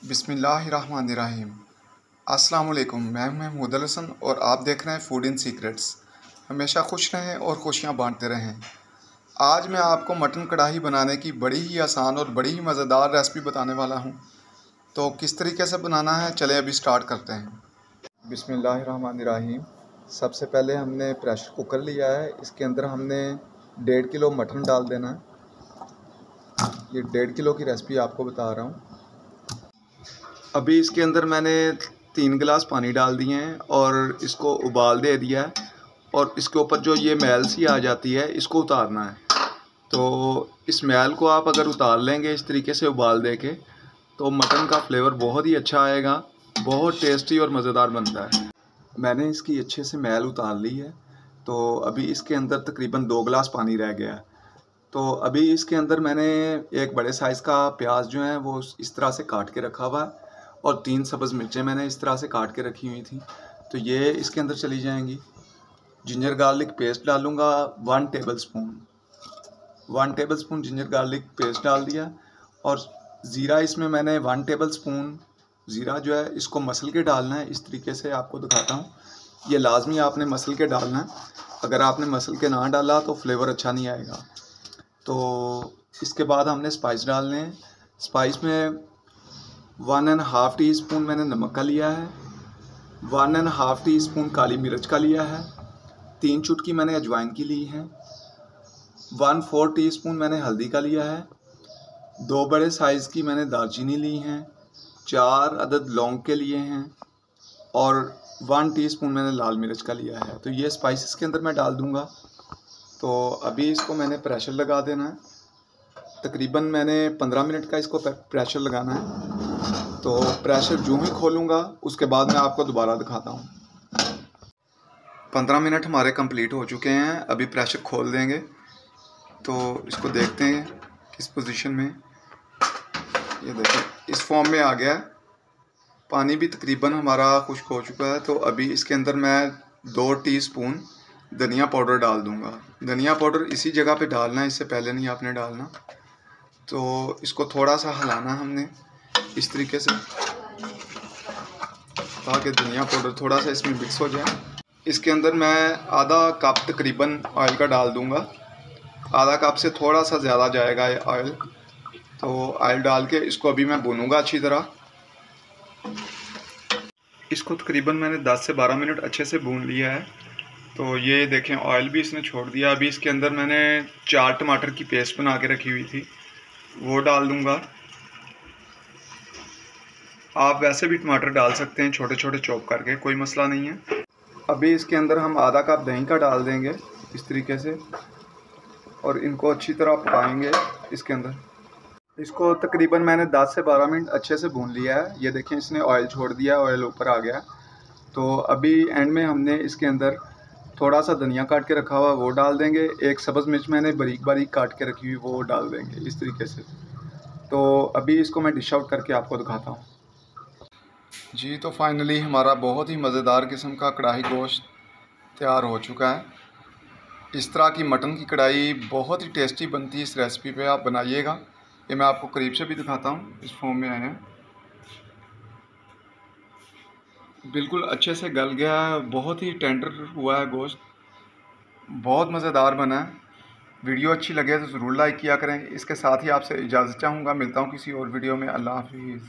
बिस्मिल्लाहिर्रहमानिर्रहीम। अस्सलाम वालेकुम। मैं हूं महमूद हसन और आप देख रहे हैं फूड इन सीक्रेट्स। हमेशा खुश रहें और खुशियां बांटते रहें। आज मैं आपको मटन कढ़ाई बनाने की बड़ी ही आसान और बड़ी ही मज़ेदार रेसिपी बताने वाला हूं। तो किस तरीके से बनाना है, चलें अभी स्टार्ट करते हैं। बिस्मिल्लाहिर्रहमानिर्रहीम। सबसे पहले हमने प्रेशर कुकर लिया है। इसके अंदर हमने 1.5 किलो मटन डाल देना है। ये 1.5 किलो की रेसिपी आपको बता रहा हूँ। अभी इसके अंदर मैंने 3 गिलास पानी डाल दिए हैं और इसको उबाल दे दिया है। और इसके ऊपर जो ये मैल सी आ जाती है, इसको उतारना है। तो इस मैल को आप अगर उतार लेंगे इस तरीके से उबाल दे के, तो मटन का फ्लेवर बहुत ही अच्छा आएगा, बहुत टेस्टी और मज़ेदार बनता है। मैंने इसकी अच्छे से मैल उतार ली है। तो अभी इसके अंदर तकरीबन 2 गिलास पानी रह गया है। तो अभी इसके अंदर मैंने एक बड़े साइज़ का प्याज जो है वो इस तरह से काट के रखा हुआ है और 3 सब्ज़ मिर्चें मैंने इस तरह से काट के रखी हुई थी, तो ये इसके अंदर चली जाएंगी। जिंजर गार्लिक पेस्ट डालूँगा 1 टेबलस्पून जिंजर गार्लिक पेस्ट डाल दिया। और ज़ीरा इसमें मैंने 1 टेबलस्पून ज़ीरा जो है इसको मसल के डालना है। इस तरीके से आपको दिखाता हूँ। ये लाजमी आपने मसल के डालना है। अगर आपने मसल के ना डाला तो फ्लेवर अच्छा नहीं आएगा। तो इसके बाद हमने स्पाइस डालने हैं। स्पाइस में 1.5 टीस्पून मैंने नमक का लिया है, 1.5 टीस्पून काली मिर्च का लिया है, 3 चुटकी मैंने अजवाइन की ली है, 1/4 टीस्पून मैंने हल्दी का लिया है, 2 बड़े साइज़ की मैंने दालचीनी ली हैं, 4 अदद लौंग के लिए हैं और 1 टीस्पून मैंने लाल मिर्च का लिया है। तो ये स्पाइसेस के अंदर मैं डाल दूँगा। तो अभी इसको मैंने प्रेशर लगा देना है। तकरीबन मैंने 15 मिनट का इसको प्रेशर लगाना है। तो प्रेशर जो ही खोलूँगा उसके बाद मैं आपको दोबारा दिखाता हूँ। 15 मिनट हमारे कंप्लीट हो चुके हैं। अभी प्रेशर खोल देंगे तो इसको देखते हैं किस पोजीशन में। ये देखें इस फॉर्म में आ गया है। पानी भी तकरीबन हमारा खुश्क हो चुका है। तो अभी इसके अंदर मैं 2 टीस्पून धनिया पाउडर डाल दूँगा। धनिया पाउडर इसी जगह पे डालना है, इससे पहले नहीं आपने डालना। तो इसको थोड़ा सा हिलाना हमने इस तरीके से, ताकि धनिया पाउडर थोड़ा सा इसमें मिक्स हो जाए। इसके अंदर मैं आधा कप तकरीबन ऑयल का डाल दूंगा। आधा कप से थोड़ा सा ज़्यादा जाएगा ये ऑयल। तो ऑयल डाल के इसको अभी मैं भूनूंगा अच्छी तरह। इसको तकरीबन मैंने 10 से 12 मिनट अच्छे से भून लिया है। तो ये देखें ऑयल भी इसने छोड़ दिया। अभी इसके अंदर मैंने 4 टमाटर की पेस्ट बना के रखी हुई थी, वो डाल दूंगा। आप वैसे भी टमाटर डाल सकते हैं छोटे छोटे चॉप करके, कोई मसला नहीं है। अभी इसके अंदर हम आधा कप दही का डाल देंगे इस तरीके से और इनको अच्छी तरह पकाएंगे। इसके अंदर इसको तकरीबन मैंने 10 से 12 मिनट अच्छे से भून लिया है। ये देखें इसने ऑयल छोड़ दिया, ऑयल ऊपर आ गया। तो अभी एंड में हमने इसके अंदर थोड़ा सा धनिया काट के रखा हुआ वो डाल देंगे। एक सब्ज़ मिर्च मैंने बारीक बारीक काट के रखी हुई वो डाल देंगे इस तरीके से। तो अभी इसको मैं डिश आउट करके आपको दिखाता हूँ। जी तो फाइनली हमारा बहुत ही मज़ेदार किस्म का कढ़ाई गोश्त तैयार हो चुका है। इस तरह की मटन की कढ़ाई बहुत ही टेस्टी बनती है। इस रेसिपी पे आप बनाइएगा। ये मैं आपको करीब से भी दिखाता हूँ। इस फॉर्म में आए हैं, बिल्कुल अच्छे से गल गया है, बहुत ही टेंडर हुआ है गोश्त, बहुत मज़ेदार बना है। वीडियो अच्छी लगे तो ज़रूर लाइक किया करें। इसके साथ ही आपसे इजाज़त चाहूँगा। मिलता हूँ किसी और वीडियो में। अल्लाह हाफिज़।